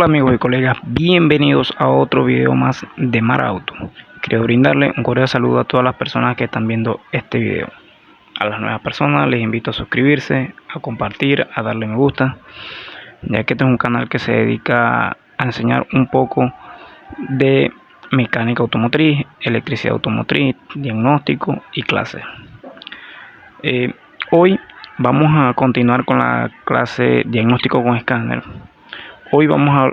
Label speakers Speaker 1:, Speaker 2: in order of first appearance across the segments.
Speaker 1: Hola amigos y colegas, bienvenidos a otro video más de Mar Auto. Quiero brindarle un cordial saludo a todas las personas que están viendo este video. A las nuevas personas les invito a suscribirse, a compartir, a darle me gusta, ya que este es un canal que se dedica a enseñar un poco de mecánica automotriz, electricidad automotriz, diagnóstico y clases. Hoy vamos a continuar con la clase diagnóstico con escáner. Hoy vamos a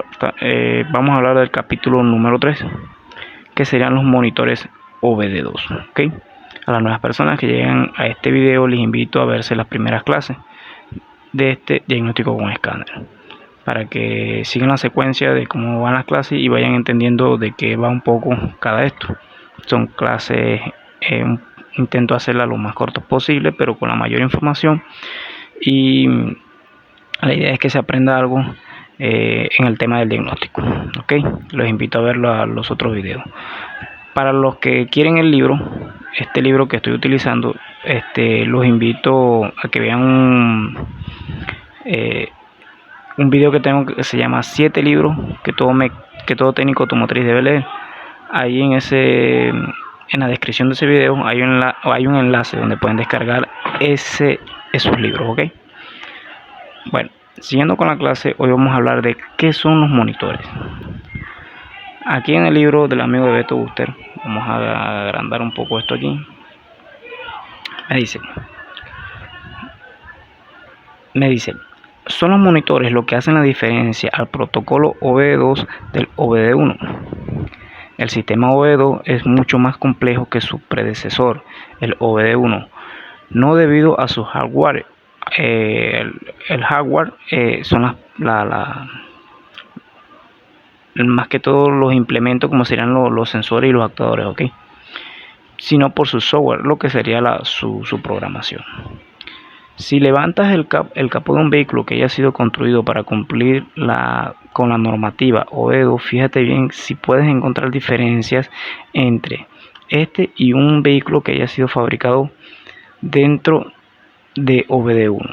Speaker 1: hablar del capítulo número 3, que serían los monitores OBD2. ¿Okay? A las nuevas personas que llegan a este video les invito a verse las primeras clases de este diagnóstico con escáner, para que sigan la secuencia de cómo van las clases y vayan entendiendo de qué va un poco cada esto. Son clases, intento hacerlas lo más cortas posible, pero con la mayor información, y la idea es que se aprenda algo en el tema del diagnóstico. ¿Okay? Los invito a ver los otros videos. Para los que quieren el libro, este libro que estoy utilizando, los invito a que vean un video que tengo que se llama 7 libros que todo técnico automotriz debe leer. Ahí en la descripción de ese video hay un enlace donde pueden descargar esos libros. ¿Ok? Bueno, siguiendo con la clase, hoy vamos a hablar de qué son los monitores. Aquí en el libro del amigo de Beto Buster, vamos a agrandar un poco esto aquí. Me dice, son los monitores lo que hacen la diferencia al protocolo OBD2 del OBD1. El sistema OBD2 es mucho más complejo que su predecesor, el OBD1, no debido a su hardware. El hardware son más que todo los implementos, como serían los sensores y los actuadores, ¿ok? Sino por su software, lo que sería su programación. Si levantas el capó de un vehículo que haya sido construido para cumplir con la normativa OBD2, fíjate bien si puedes encontrar diferencias entre este y un vehículo que haya sido fabricado dentro de OBD1.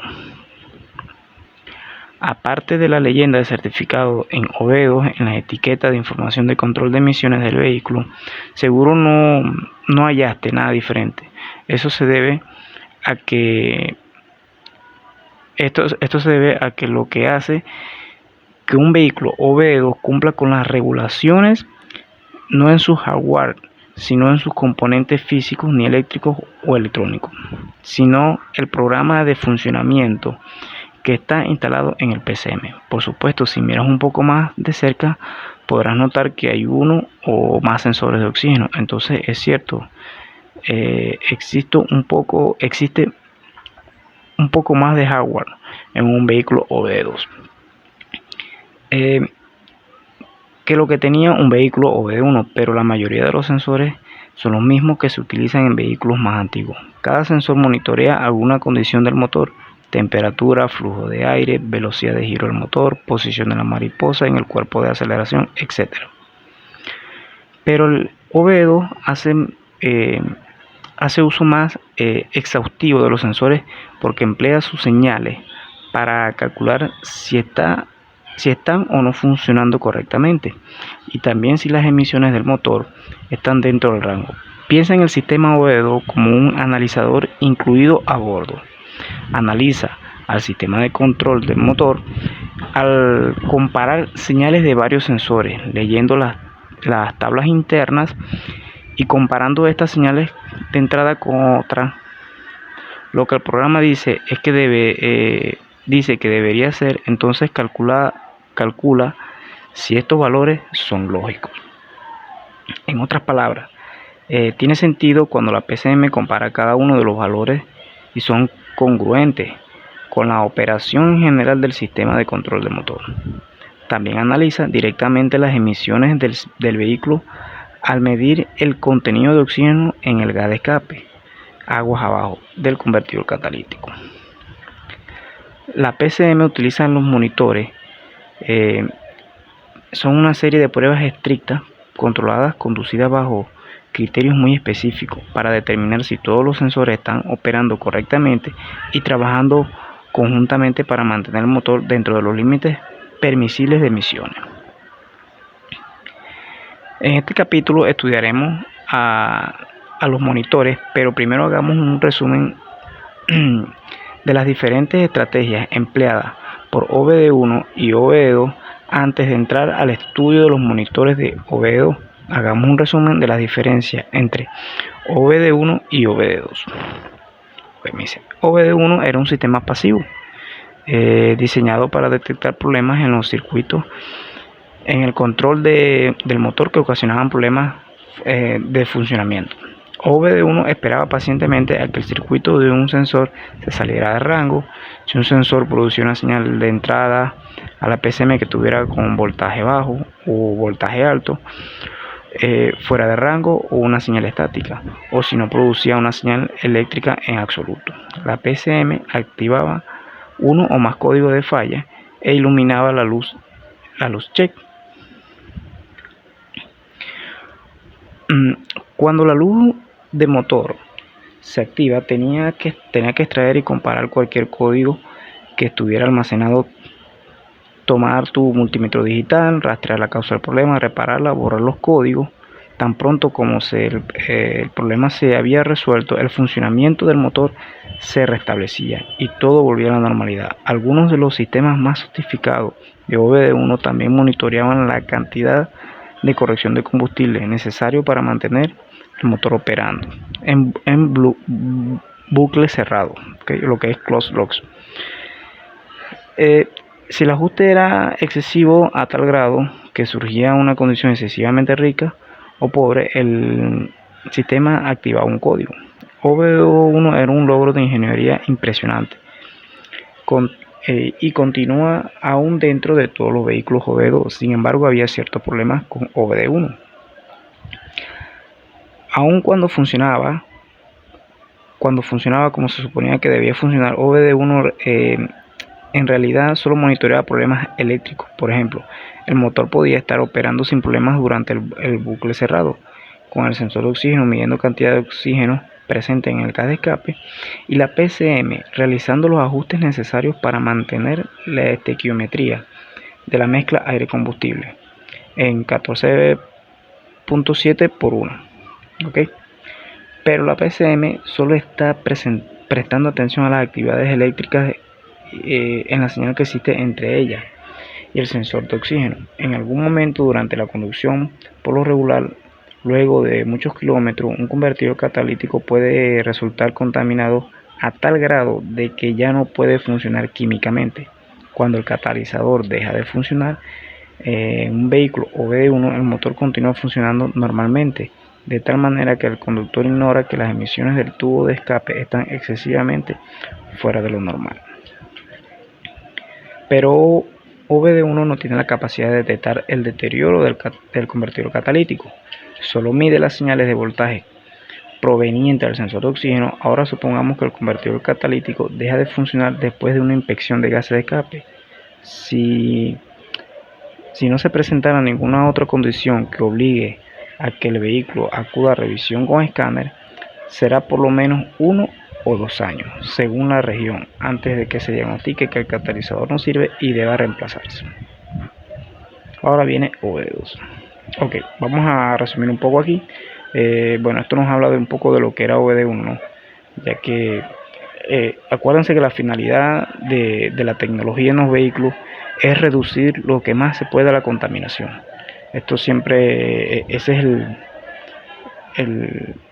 Speaker 1: Aparte de la leyenda de certificado en OBD2 en las etiquetas de información de control de emisiones del vehículo, seguro no hallaste nada diferente. Eso se debe a que esto se debe a que lo que hace que un vehículo OBD2 cumpla con las regulaciones no en su hardware, sino en sus componentes físicos, ni eléctricos o electrónicos, sino el programa de funcionamiento que está instalado en el PCM. Por supuesto, si miras un poco más de cerca, podrás notar que hay uno o más sensores de oxígeno. Entonces es cierto, existe un poco más de hardware en un vehículo OBD2 que lo que tenía un vehículo OBD1, pero la mayoría de los sensores son los mismos que se utilizan en vehículos más antiguos. Cada sensor monitorea alguna condición del motor: temperatura, flujo de aire, velocidad de giro del motor, posición de la mariposa en el cuerpo de aceleración, etc. Pero el OBD2 hace uso más exhaustivo de los sensores, porque emplea sus señales para calcular si están o no funcionando correctamente, y también si las emisiones del motor están dentro del rango. Piensa en el sistema OBD2 como un analizador incluido a bordo. Analiza al sistema de control del motor al comparar señales de varios sensores, leyendo las tablas internas y comparando estas señales de entrada con otras. Lo que el programa dice es que debería ser, entonces calcula si estos valores son lógicos. En otras palabras, tiene sentido cuando la PCM compara cada uno de los valores y son congruentes con la operación general del sistema de control del motor. También analiza directamente las emisiones del vehículo al medir el contenido de oxígeno en el gas de escape, aguas abajo del convertidor catalítico. La PCM utiliza en los monitores son una serie de pruebas estrictas, controladas, conducidas bajo criterios muy específicos para determinar si todos los sensores están operando correctamente y trabajando conjuntamente para mantener el motor dentro de los límites permisibles de emisiones. En este capítulo estudiaremos a los monitores, pero primero hagamos un resumen de las diferentes estrategias empleadas por OBD1 y OBD2 antes de entrar al estudio de los monitores de OBD2. Hagamos un resumen de las diferencias entre OBD1 y OBD2. OBD1 era un sistema pasivo diseñado para detectar problemas en los circuitos en el control del motor que ocasionaban problemas de funcionamiento. OBD1 esperaba pacientemente a que el circuito de un sensor se saliera de rango. Si un sensor producía una señal de entrada a la PCM que tuviera con voltaje bajo o voltaje alto, fuera de rango, o una señal estática, o si no producía una señal eléctrica en absoluto. La PCM activaba uno o más códigos de falla e iluminaba la luz check. Cuando la luz de motor se activa, tenía que extraer y comparar cualquier código que estuviera almacenado, tomar tu multímetro digital, rastrear la causa del problema, repararla, borrar los códigos. Tan pronto como el problema se había resuelto, el funcionamiento del motor se restablecía y todo volvía a la normalidad. Algunos de los sistemas más sofisticados de OBD1 también monitoreaban la cantidad de corrección de combustible necesario para mantener el motor operando en bucle cerrado, ¿okay? Lo que es closed loops. Si el ajuste era excesivo a tal grado que surgía una condición excesivamente rica o pobre, el sistema activaba un código. OBD1 era un logro de ingeniería impresionante y continúa aún dentro de todos los vehículos OBD2. Sin embargo, había ciertos problemas con OBD1. Aun cuando funcionaba como se suponía que debía funcionar, OBD1 en realidad solo monitoreaba problemas eléctricos. Por ejemplo, el motor podía estar operando sin problemas durante el bucle cerrado, con el sensor de oxígeno midiendo cantidad de oxígeno presente en el gas de escape, y la PCM realizando los ajustes necesarios para mantener la estequiometría de la mezcla aire-combustible en 14.7 por 1. ¿Okay? Pero la PCM solo está prestando atención a las actividades eléctricas en la señal que existe entre ella y el sensor de oxígeno. En algún momento durante la conducción, por lo regular, luego de muchos kilómetros, un convertidor catalítico puede resultar contaminado a tal grado de que ya no puede funcionar químicamente. Cuando el catalizador deja de funcionar, en un vehículo OBD1, el motor continúa funcionando normalmente, de tal manera que el conductor ignora que las emisiones del tubo de escape están excesivamente fuera de lo normal. Pero OBD1 no tiene la capacidad de detectar el deterioro del convertidor catalítico, solo mide las señales de voltaje provenientes del sensor de oxígeno. Ahora supongamos que el convertidor catalítico deja de funcionar después de una inspección de gases de escape. Si no se presentara ninguna otra condición que obligue a que el vehículo acuda a revisión con escáner, será por lo menos 1 o 2 años, según la región, antes de que se diagnostique que el catalizador no sirve y deba reemplazarse. Ahora viene OBD2. Ok, vamos a resumir un poco aquí. Bueno, esto nos habla de un poco de lo que era OBD1, ¿no? Ya que acuérdense que la finalidad de la tecnología en los vehículos es reducir lo que más se pueda la contaminación. Esto siempre, esa es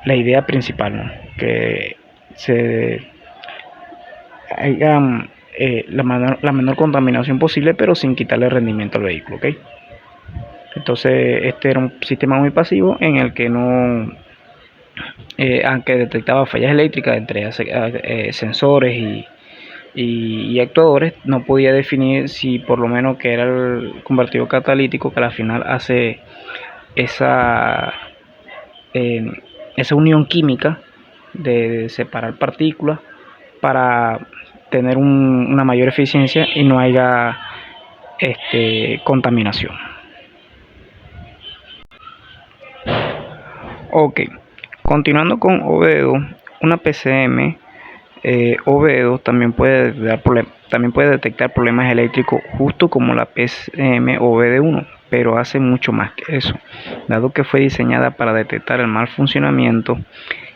Speaker 1: la idea principal, ¿no? Que se haya la menor contaminación posible, pero sin quitarle rendimiento al vehículo, ¿ok? Entonces este era un sistema muy pasivo en el que no, aunque detectaba fallas eléctricas entre sensores y actuadores, no podía definir si por lo menos que era el convertidor catalítico que al final hace esa unión química de separar partículas para tener una mayor eficiencia y no haya contaminación. Ok, continuando con OBD2, una PCM OBD2 también puede detectar problemas eléctricos, justo como la PCM OBD1. pero hace mucho más que eso, dado que fue diseñada para detectar el mal funcionamiento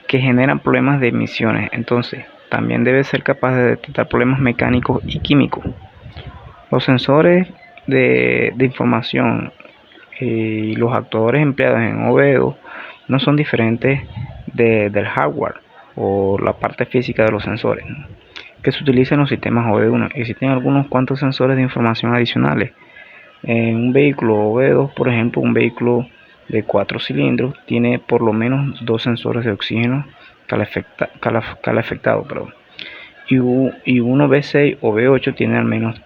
Speaker 1: que generan problemas de emisiones. Entonces, también debe ser capaz de detectar problemas mecánicos y químicos. Los sensores de información y los actuadores empleados en OBD2 no son diferentes del hardware o la parte física de los sensores que se utilizan en los sistemas OBD1. Existen algunos cuantos sensores de información adicionales. En un vehículo OBD2, por ejemplo, un vehículo de 4 cilindros tiene por lo menos 2 sensores de oxígeno calefactado, y uno V6 o V8 tiene al menos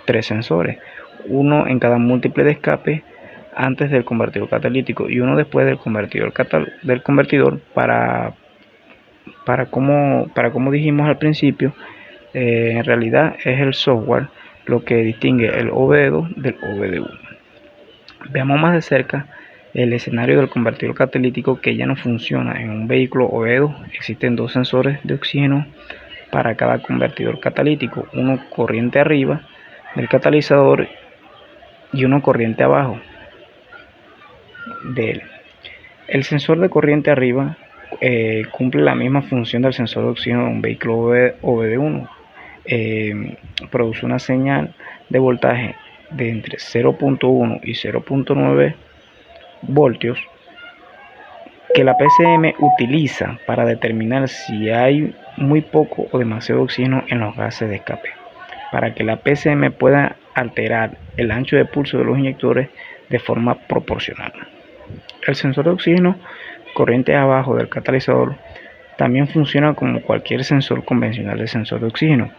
Speaker 1: 3 sensores, uno en cada múltiple de escape antes del convertidor catalítico y uno después del convertidor para como dijimos al principio, en realidad es el software lo que distingue el OBD2 del OBD1. Veamos más de cerca el escenario del convertidor catalítico que ya no funciona en un vehículo OBD2. Existen 2 sensores de oxígeno para cada convertidor catalítico, uno corriente arriba del catalizador y uno corriente abajo de él. El sensor de corriente arriba cumple la misma función del sensor de oxígeno de un vehículo OBD1. Produce una señal de voltaje de entre 0.1 y 0.9 voltios que la PCM utiliza para determinar si hay muy poco o demasiado oxígeno en los gases de escape, para que la PCM pueda alterar el ancho de pulso de los inyectores de forma proporcional. El sensor de oxígeno corriente abajo del catalizador también funciona como cualquier sensor convencional de sensor de oxígeno,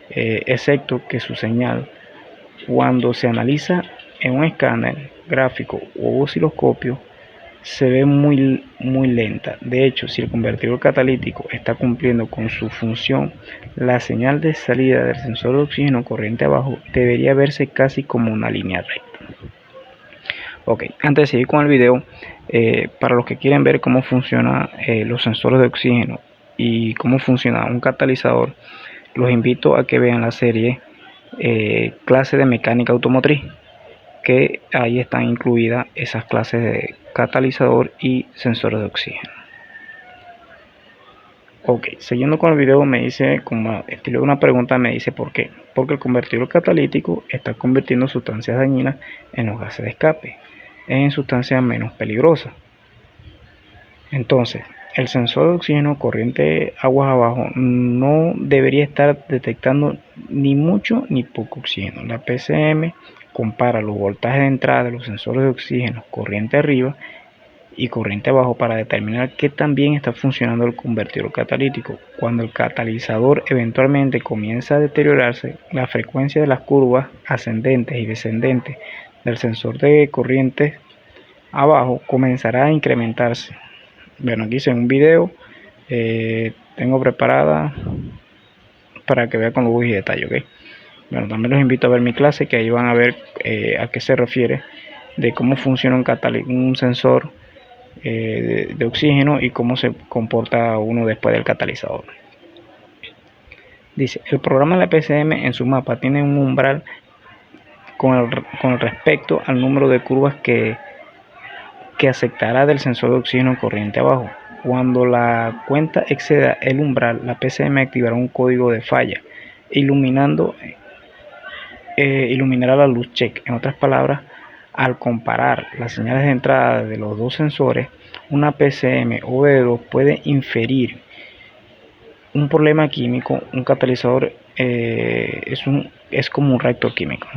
Speaker 1: excepto que su señal, cuando se analiza en un escáner gráfico o osciloscopio, se ve muy lenta. De hecho, si el convertidor catalítico está cumpliendo con su función, la señal de salida del sensor de oxígeno corriente abajo debería verse casi como una línea recta. Ok, antes de seguir con el video, para los que quieren ver cómo funcionan los sensores de oxígeno y cómo funciona un catalizador, los invito a que vean la serie clase de mecánica automotriz, que ahí están incluidas esas clases de catalizador y sensores de oxígeno. Ok, siguiendo con el video, me dice, como estilo de una pregunta, me dice ¿por qué? Porque el convertidor catalítico está convirtiendo sustancias dañinas en los gases de escape en sustancias menos peligrosas. Entonces, el sensor de oxígeno corriente aguas abajo no debería estar detectando ni mucho ni poco oxígeno. La PCM compara los voltajes de entrada de los sensores de oxígeno corriente arriba y corriente abajo para determinar qué tan bien está funcionando el convertidor catalítico. Cuando el catalizador eventualmente comienza a deteriorarse, la frecuencia de las curvas ascendentes y descendentes del sensor de corriente abajo comenzará a incrementarse. Bueno, aquí hice un video, tengo preparada para que vean con lujo y detalle, ¿ok? Bueno, también los invito a ver mi clase, que ahí van a ver a qué se refiere de cómo funciona un sensor de oxígeno y cómo se comporta uno después del catalizador. Dice, el programa de la PCM en su mapa tiene un umbral con respecto al número de curvas que aceptará del sensor de oxígeno corriente abajo. Cuando la cuenta exceda el umbral, la PCM activará un código de falla, iluminará la luz check. En otras palabras, al comparar las señales de entrada de los dos sensores, una PCM OBD2 puede inferir un problema químico. Un catalizador es como un reactor químico.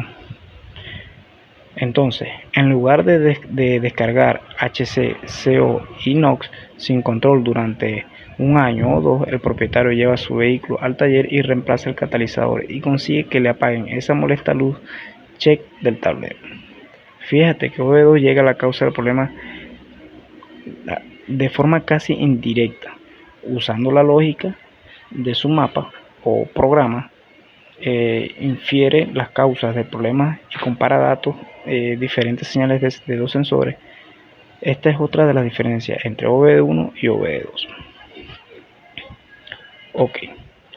Speaker 1: Entonces, en lugar de descargar HC, CO y NOx sin control durante un año o dos, el propietario lleva su vehículo al taller y reemplaza el catalizador y consigue que le apaguen esa molesta luz check del tablero. Fíjate que OBD2 llega a la causa del problema de forma casi indirecta, usando la lógica de su mapa o programa. Infiere las causas del problema y compara datos diferentes señales de dos sensores. Esta es otra de las diferencias entre OBD1 y OBD2. Ok,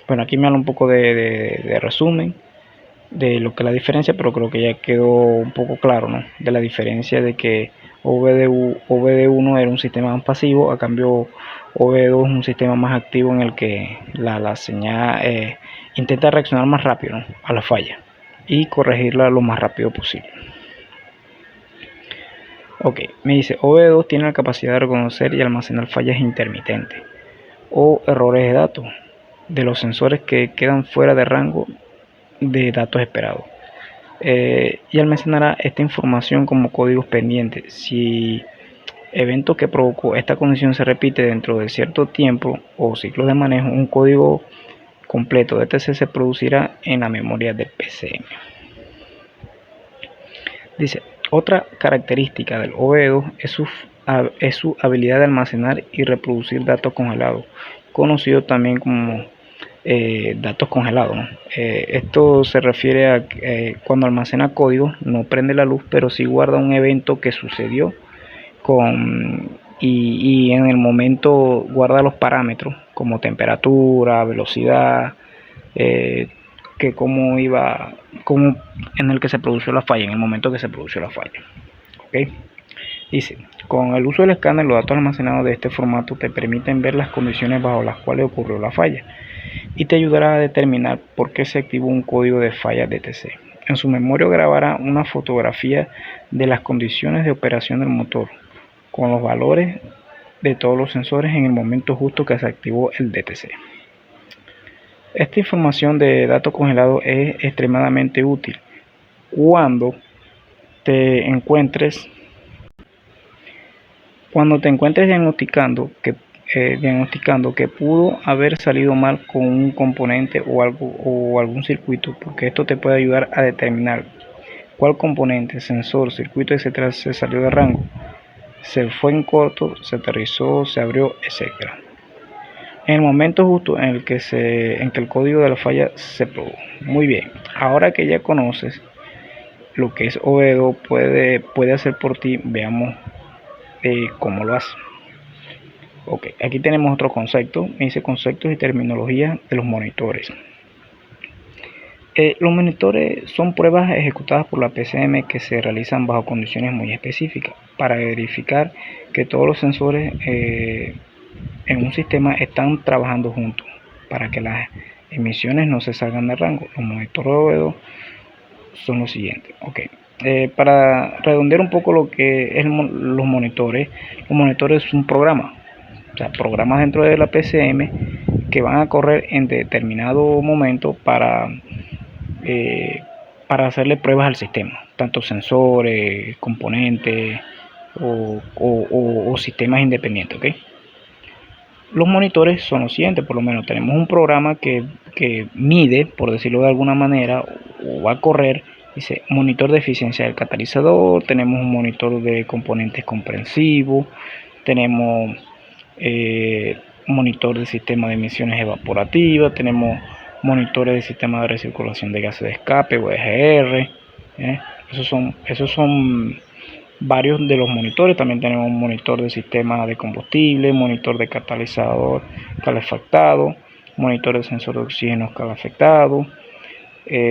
Speaker 1: bueno, aquí me habla un poco de resumen. de lo que es la diferencia, pero creo que ya quedó un poco claro, ¿no? De la diferencia de que OBD1 era un sistema más pasivo, a cambio OBD2 es un sistema más activo en el que la señal intenta reaccionar más rápido, ¿no?, a la falla y corregirla lo más rápido posible. Ok, me dice OBD2 tiene la capacidad de reconocer y almacenar fallas intermitentes o errores de datos de los sensores que quedan fuera de rango de datos esperados, y almacenará esta información como códigos pendientes. Si evento que provocó esta condición se repite dentro de cierto tiempo o ciclos de manejo, un código completo de TC se producirá en la memoria del PCM. Dice, otra característica del OBD2 es su habilidad de almacenar y reproducir datos congelados, conocido también como datos congelados, ¿no? Esto se refiere a cuando almacena código, no prende la luz, pero sí guarda un evento que sucedió y en el momento guarda los parámetros como temperatura, velocidad, que cómo iba, cómo en el que se produjo la falla, en el momento que se produjo la falla. ¿Okay? Dice, con el uso del escáner, los datos almacenados de este formato te permiten ver las condiciones bajo las cuales ocurrió la falla y te ayudará a determinar por qué se activó un código de falla DTC. En su memoria grabará una fotografía de las condiciones de operación del motor con los valores de todos los sensores en el momento justo que se activó el DTC. Esta información de datos congelados es extremadamente útil cuando te encuentres diagnosticando que pudo haber salido mal con un componente o algún circuito, porque esto te puede ayudar a determinar cuál componente, sensor, circuito, etcétera, se salió de rango, se fue en corto, se aterrizó, se abrió, etcétera, en el momento justo en que el código de la falla se produjo. Muy bien, ahora que ya conoces lo que es OBD2 puede hacer por ti, veamos cómo lo hace. Ok, aquí tenemos otro concepto, dice conceptos y terminología de los monitores. Los monitores son pruebas ejecutadas por la PCM que se realizan bajo condiciones muy específicas para verificar que todos los sensores en un sistema están trabajando juntos para que las emisiones no se salgan de rango. Los monitores OBD2 son los siguientes. Okay. Para redondear un poco lo que es los monitores es un programa, o sea, programas dentro de la PCM que van a correr en determinado momento para hacerle pruebas al sistema, tanto sensores, componentes o sistemas independientes. ¿Okay? Los monitores son los siguientes, por lo menos tenemos un programa que mide, por decirlo de alguna manera, o va a correr, dice monitor de eficiencia del catalizador, tenemos un monitor de componentes comprensivos, tenemos monitor de sistema de emisiones evaporativas, tenemos monitores de sistema de recirculación de gases de escape o EGR. Esos son varios de los monitores. También tenemos un monitor de sistema de combustible, monitor de catalizador calefactado, monitor de sensor de oxígeno calefactado,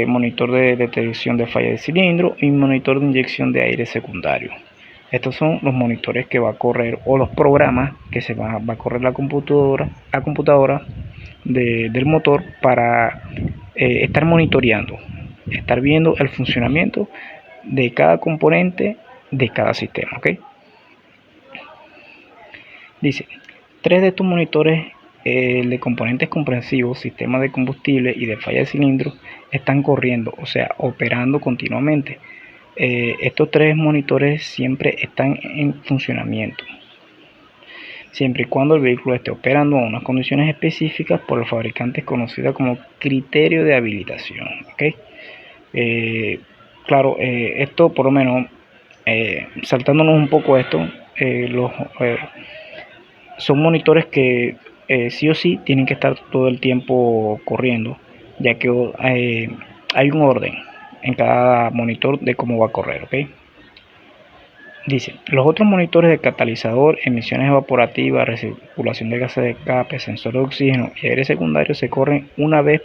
Speaker 1: monitor de detección de falla de cilindro y monitor de inyección de aire secundario. Estos son los monitores que va a correr, o los programas que va a correr la computadora del motor para estar monitoreando, estar viendo el funcionamiento de cada componente de cada sistema. ¿Okay? Dice, 3 de estos monitores de componentes comprensivos, sistema de combustible y de falla de cilindro están corriendo, o sea, operando continuamente. Estos 3 monitores siempre están en funcionamiento, siempre y cuando el vehículo esté operando en unas condiciones específicas por el fabricante, conocida como criterio de habilitación. ¿Okay? Claro, esto por lo menos, saltándonos un poco esto, son monitores que sí o sí tienen que estar todo el tiempo corriendo, ya que hay un orden en cada monitor de cómo va a correr. ¿Okay? Dice, los otros monitores de catalizador, emisiones evaporativas, recirculación de gases de escape, sensor de oxígeno y aire secundario se corren una vez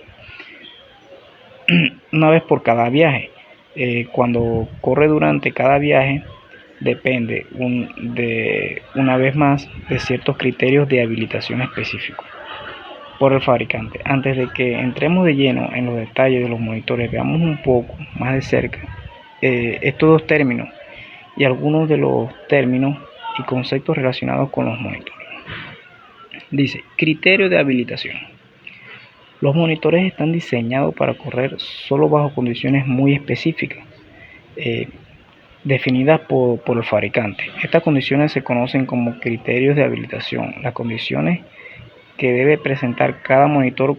Speaker 1: una vez por cada viaje. Cuando corre durante cada viaje depende una vez más de ciertos criterios de habilitación específicos por el fabricante. Antes de que entremos de lleno en los detalles de los monitores, veamos un poco más de cerca estos dos términos y algunos de los términos y conceptos relacionados con los monitores. Dice, criterio de habilitación. Los monitores están diseñados para correr solo bajo condiciones muy específicas, definidas por el fabricante. Estas condiciones se conocen como criterios de habilitación. Las condiciones que debe presentar cada monitor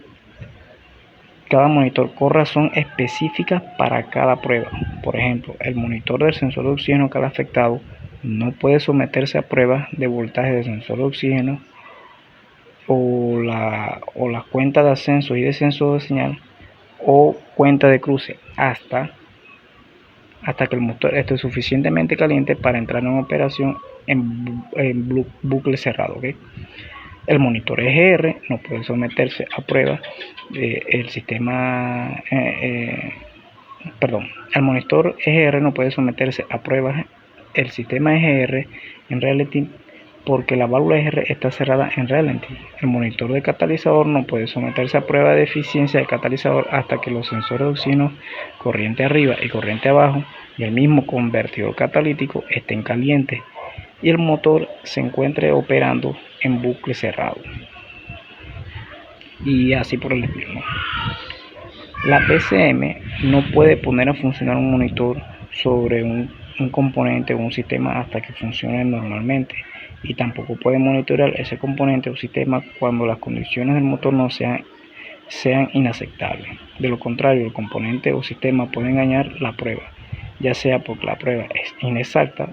Speaker 1: corra son específicas para cada prueba. Por ejemplo, el monitor del sensor de oxígeno cada afectado no puede someterse a pruebas de voltaje del sensor de oxígeno o la cuenta de ascenso y descenso de señal o cuenta de cruce hasta que el motor esté suficientemente caliente para entrar en operación en bucle cerrado. ¿Okay? El monitor EGR no puede someterse a pruebas el monitor EGR no puede someterse a pruebas el sistema EGR en Reality porque la válvula EGR está cerrada en Reality. El monitor de catalizador no puede someterse a prueba de eficiencia del catalizador hasta que los sensores de oxígeno corriente arriba y corriente abajo y el mismo convertidor catalítico estén calientes y el motor se encuentre operando en bucle cerrado. Y así por el estilo, ¿no? La PCM no puede poner a funcionar un monitor sobre un componente o un sistema hasta que funcione normalmente y tampoco puede monitorear ese componente o sistema cuando las condiciones del motor no sean inaceptables. De lo contrario, el componente o sistema puede engañar la prueba, ya sea porque la prueba es inexacta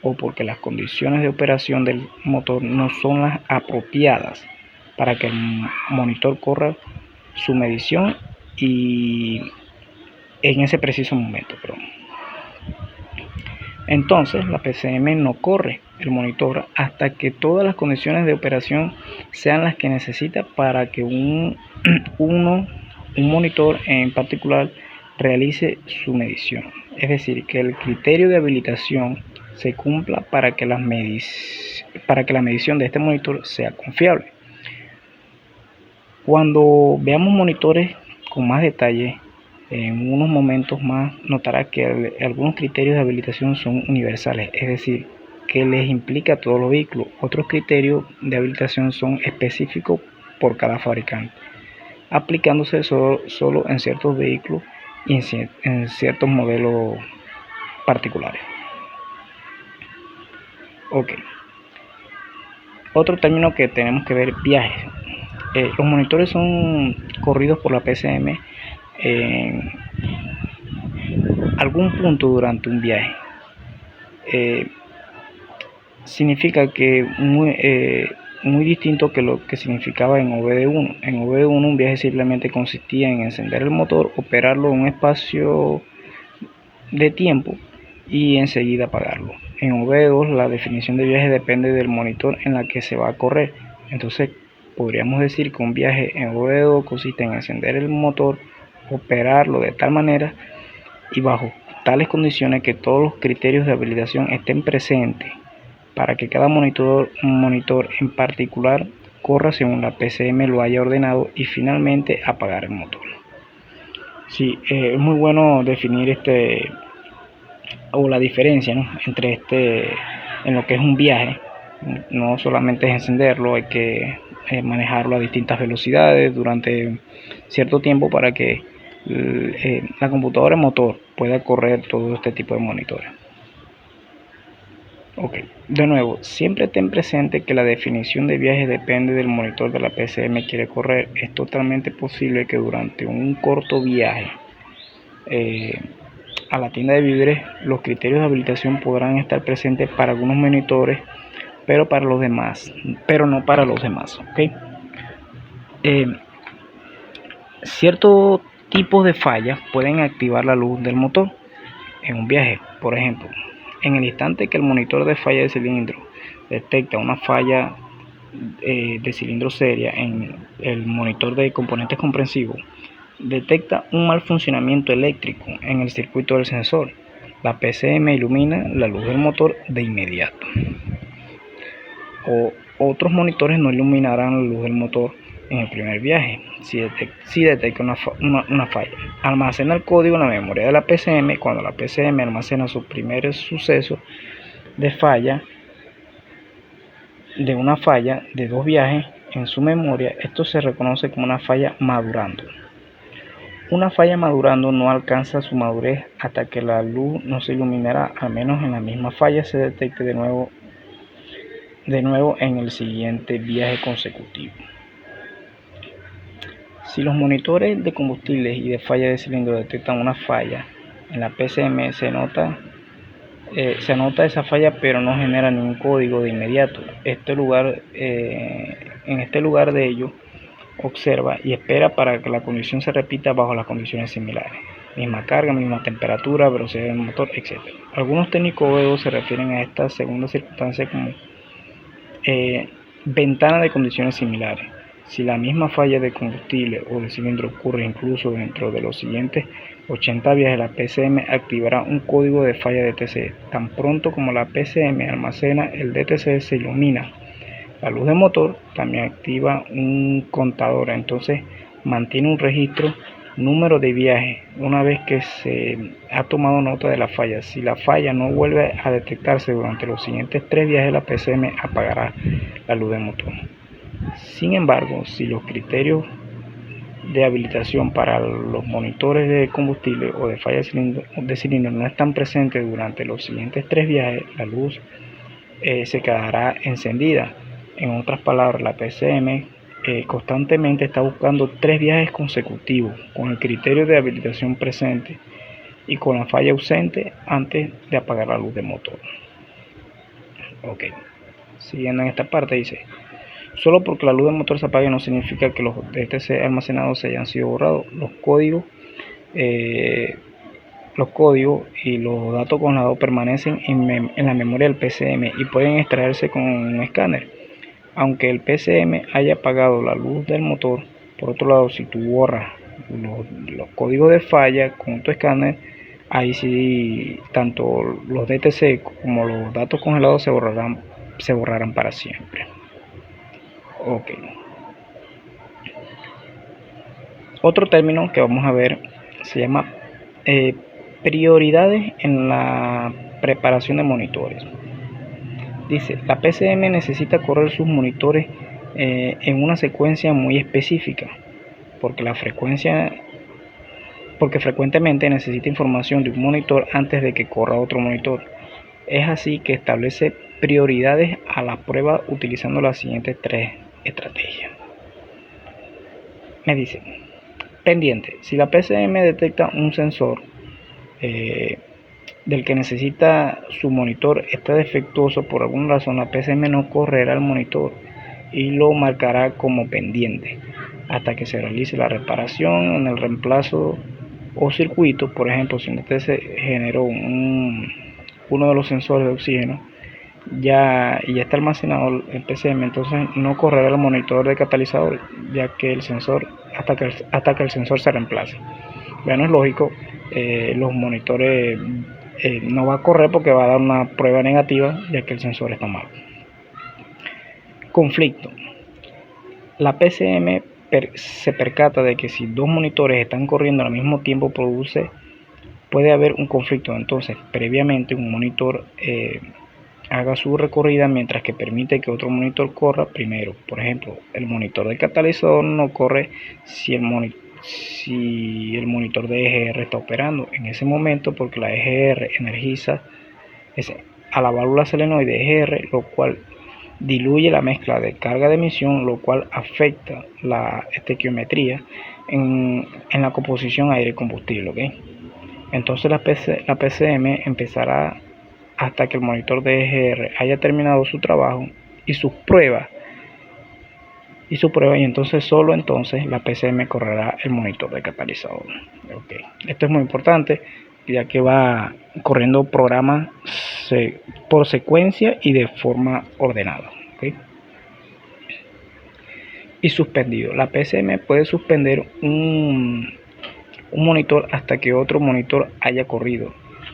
Speaker 1: o porque las condiciones de operación del motor no son las apropiadas para que el monitor corra su medición y en ese preciso momento. Entonces la PCM no corre el monitor hasta que todas las condiciones de operación sean las que necesita para que un monitor en particular realice su medición. Es decir, que el criterio de habilitación se cumpla para que la medición de este monitor sea confiable. Cuando veamos monitores con más detalle, en unos momentos más notará que algunos criterios de habilitación son universales, es decir, que les implica a todos los vehículos. Otros criterios de habilitación son específicos por cada fabricante, aplicándose solo en ciertos vehículos y en ciertos modelos particulares. Ok. Otro término que tenemos que ver, viajes. Los monitores son corridos por la PCM en algún punto durante un viaje. Significa que muy distinto que lo que significaba en OBD1. En OBD1 un viaje simplemente consistía en encender el motor, operarlo en un espacio de tiempo y enseguida apagarlo. En OBD2 la definición de viaje depende del monitor en la que se va a correr. Entonces podríamos decir que un viaje en OBD2 consiste en encender el motor, operarlo de tal manera y bajo tales condiciones que todos los criterios de habilitación estén presentes para que cada monitor en particular corra según la PCM lo haya ordenado y finalmente apagar el motor. Sí, es muy bueno definir la diferencia, ¿no?, entre en lo que es un viaje. No solamente es encenderlo, hay que manejarlo a distintas velocidades durante cierto tiempo para que la computadora motor pueda correr todo este tipo de monitores. Ok, de nuevo, siempre ten presente que la definición de viaje depende del monitor de la PCM quiere correr. Es totalmente posible que durante un corto viaje a la tienda de víveres los criterios de habilitación podrán estar presentes para algunos monitores, pero no para los demás. ¿Okay? Ciertos tipos de fallas pueden activar la luz del motor en un viaje. Por ejemplo, en el instante que el monitor de falla de cilindro detecta una falla de cilindro seria en el monitor de componentes comprensivos detecta un mal funcionamiento eléctrico en el circuito del sensor. La PCM ilumina la luz del motor de inmediato. Otros monitores no iluminarán la luz del motor en el primer viaje si detecta una falla. Almacena el código en la memoria de la PCM. Cuando la PCM almacena sus primeros sucesos de una falla de 2 viajes en su memoria, esto se reconoce como una falla madurando. Una falla madurando no alcanza su madurez hasta que la luz no se iluminará, al menos en la misma falla se detecte de nuevo en el siguiente viaje consecutivo. Si los monitores de combustibles y de falla de cilindro detectan una falla en la PCM, se anota esa falla, pero no genera ningún código de inmediato. En este lugar de ello, observa y espera para que la condición se repita bajo las condiciones similares: misma carga, misma temperatura, velocidad del motor, etc. Algunos técnicos se refieren a esta segunda circunstancia como ventana de condiciones similares. Si la misma falla de combustible o de cilindro ocurre incluso dentro de los siguientes 80 viajes, la PCM activará un código de falla DTC. Tan pronto como la PCM almacena el DTC, se ilumina la luz del motor, también activa un contador. Entonces mantiene un registro número de viajes una vez que se ha tomado nota de la falla. Si la falla no vuelve a detectarse durante los siguientes 3 viajes, la PCM apagará la luz del motor. Sin embargo, si los criterios de habilitación para los monitores de combustible o de falla de cilindro no están presentes durante los siguientes 3 viajes, la luz se quedará encendida. En otras palabras, la PCM constantemente está buscando 3 viajes consecutivos con el criterio de habilitación presente y con la falla ausente antes de apagar la luz del motor. Ok, siguiendo en esta parte dice: solo porque la luz del motor se apague no significa que los DTC almacenados se hayan sido borrados. Los códigos y los datos congelados permanecen en la memoria del PCM y pueden extraerse con un escáner. Aunque el PCM haya apagado la luz del motor, por otro lado, si tú borras los códigos de falla con tu escáner, ahí sí tanto los DTC como los datos congelados se borrarán para siempre. Ok. Otro término que vamos a ver se llama prioridades en la preparación de monitores. Dice: la PCM necesita correr sus monitores en una secuencia muy específica, porque frecuentemente necesita información de un monitor antes de que corra otro monitor. Es así que establece prioridades a la prueba utilizando las siguientes 3 estrategias. Me dice: pendiente. Si la PCM detecta un sensor del que necesita su monitor está defectuoso por alguna razón, la PCM no correrá el monitor y lo marcará como pendiente hasta que se realice la reparación en el reemplazo o circuito. Por ejemplo, si se generó uno de los sensores de oxígeno y ya está almacenado el PCM, entonces no correrá el monitor de catalizador, ya que el sensor hasta que el sensor se reemplace. Bueno, es lógico, los monitores no va a correr porque va a dar una prueba negativa, ya que el sensor está mal. Conflicto. La PCM se percata de que si 2 monitores están corriendo al mismo tiempo puede haber un conflicto. Entonces, previamente un monitor haga su recorrida mientras que permite que otro monitor corra primero. Por ejemplo, el monitor del catalizador no corre si el monitor de EGR está operando en ese momento, porque la EGR energiza a la válvula solenoide EGR, lo cual diluye la mezcla de carga de emisión, lo cual afecta la estequiometría en la composición aire-combustible. ¿Okay? Entonces la PCM empezará hasta que el monitor de EGR haya terminado su trabajo y sus pruebas, y entonces solo entonces la PCM correrá el monitor de catalizador. Okay. Esto es muy importante, ya que va corriendo programas por secuencia y de forma ordenada. Okay. Y suspendido. La PCM puede suspender un un monitor hasta que otro monitor haya corrido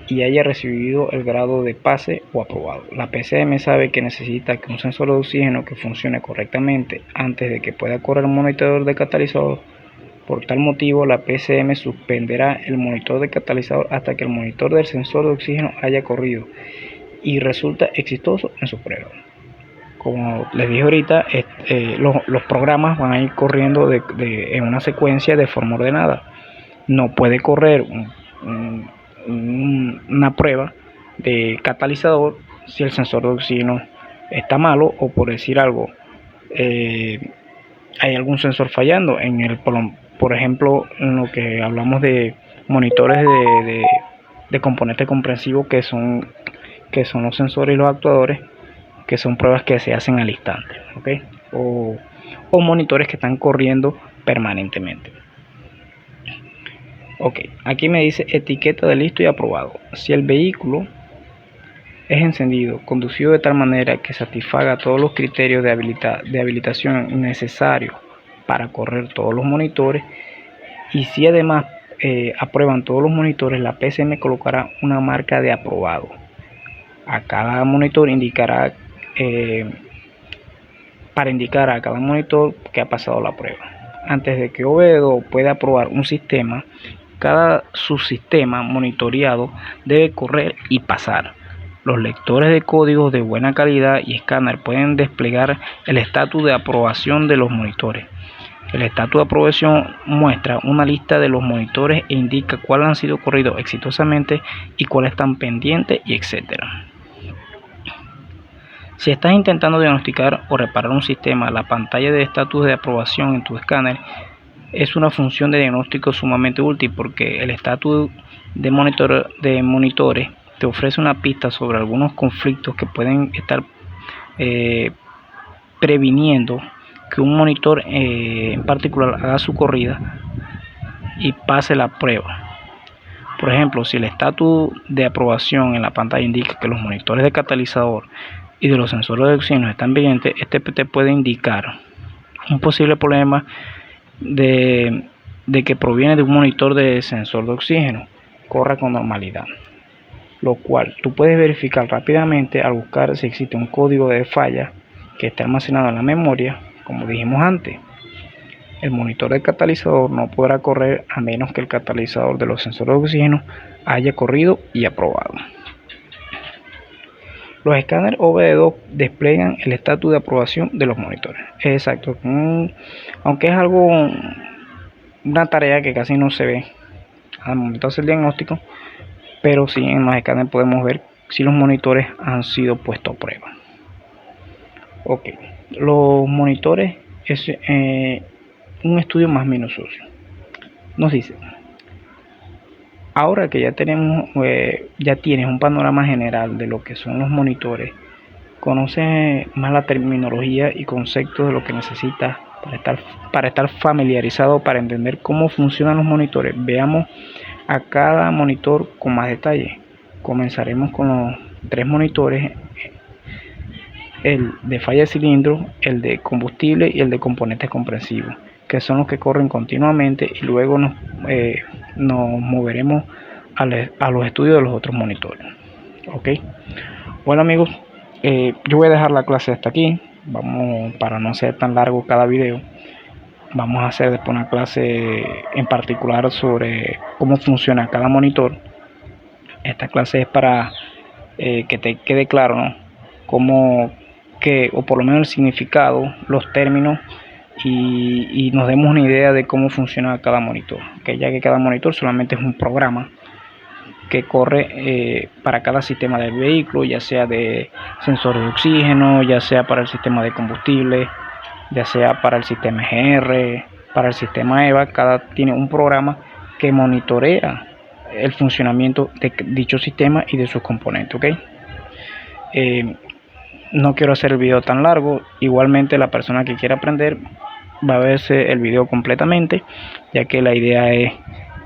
Speaker 1: y haya recibido el grado de pase o aprobado. La PCM sabe que necesita que un sensor de oxígeno que funcione correctamente antes de que pueda correr el monitor de catalizador. Por tal motivo, la PCM suspenderá el monitor de catalizador hasta que el monitor del sensor de oxígeno haya corrido y resulta exitoso en su prueba. Como les dije ahorita, los programas van a ir corriendo en una secuencia de forma ordenada. No puede correr una prueba de catalizador si el sensor de oxígeno está malo, o por decir algo, hay algún sensor fallando por ejemplo, en lo que hablamos de monitores de componente comprensivo, que son los sensores y los actuadores, que son pruebas que se hacen al instante, ¿okay? o monitores que están corriendo permanentemente. Ok, aquí me dice etiqueta de listo y aprobado. Si el vehículo es encendido, conducido de tal manera que satisfaga todos los criterios de habilitación necesarios para correr todos los monitores, y si además aprueban todos los monitores, la PCM colocará una marca de aprobado. A cada monitor indicará, para indicar a cada monitor que ha pasado la prueba. Antes de que OBD2 pueda aprobar un sistema, cada subsistema monitoreado debe correr y pasar. Los lectores de códigos de buena calidad y escáner pueden desplegar el estatus de aprobación de los monitores. El estatus de aprobación muestra una lista de los monitores e indica cuáles han sido corridos exitosamente y cuáles están pendientes, y etcétera. Si estás intentando diagnosticar o reparar un sistema, la pantalla de estatus de aprobación en tu escáner es una función de diagnóstico sumamente útil, porque el estatus de monitores te ofrece una pista sobre algunos conflictos que pueden estar previniendo que un monitor en particular haga su corrida y pase la prueba. Por ejemplo, si el estatus de aprobación en la pantalla indica que los monitores de catalizador y de los sensores de oxígeno están vigentes, este te puede indicar un posible problema de que proviene de un monitor de sensor de oxígeno corra con normalidad, lo cual tú puedes verificar rápidamente al buscar si existe un código de falla que esté almacenado en la memoria. Como dijimos antes, el monitor de catalizador no podrá correr a menos que el catalizador de los sensores de oxígeno haya corrido y aprobado. Los escáneres OBD2 desplegan el estatus de aprobación de los monitores. Exacto, aunque es una tarea que casi no se ve al momento de hacer el diagnóstico, pero sí en los escáneres podemos ver si los monitores han sido puestos a prueba. Ok, los monitores es un estudio más minucioso. Nos dice: ahora que ya tienes un panorama general de lo que son los monitores, conoces más la terminología y conceptos de lo que necesitas para estar familiarizado, para entender cómo funcionan los monitores. Veamos a cada monitor con más detalle. Comenzaremos con los 3 monitores: el de falla de cilindro, el de combustible y el de componentes comprensivos, que son los que corren continuamente, y luego nos moveremos a los estudios de los otros monitores. Ok, bueno amigos, yo voy a dejar la clase hasta aquí. Para no ser tan largo cada video, vamos a hacer después una clase en particular sobre cómo funciona cada monitor. Esta clase es para que te quede claro, ¿no? O por lo menos el significado, los términos, y nos demos una idea de cómo funciona cada monitor, ya que cada monitor solamente es un programa que corre para cada sistema del vehículo, ya sea de sensor de oxígeno, ya sea para el sistema de combustible, ya sea para el sistema EGR, para el sistema EVA. Cada tiene un programa que monitorea el funcionamiento de dicho sistema y de sus componentes. ¿Ok? No quiero hacer el video tan largo. Igualmente, la persona que quiera aprender va a verse el video completamente, ya que la idea es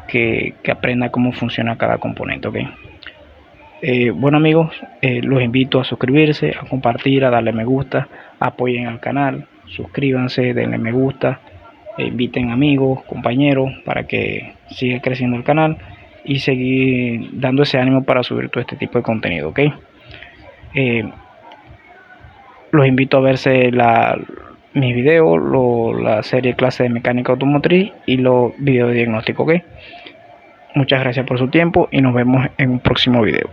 Speaker 1: que aprenda cómo funciona cada componente. ¿Ok? Bueno amigos, los invito a suscribirse, a compartir, a darle me gusta, apoyen al canal, suscríbanse, denle me gusta, inviten amigos, compañeros, para que siga creciendo el canal y seguir dando ese ánimo para subir todo este tipo de contenido, ¿ok? Los invito a verse mis videos, la serie clase de mecánica automotriz y los videos de diagnóstico, ¿ok? Muchas gracias por su tiempo y nos vemos en un próximo video.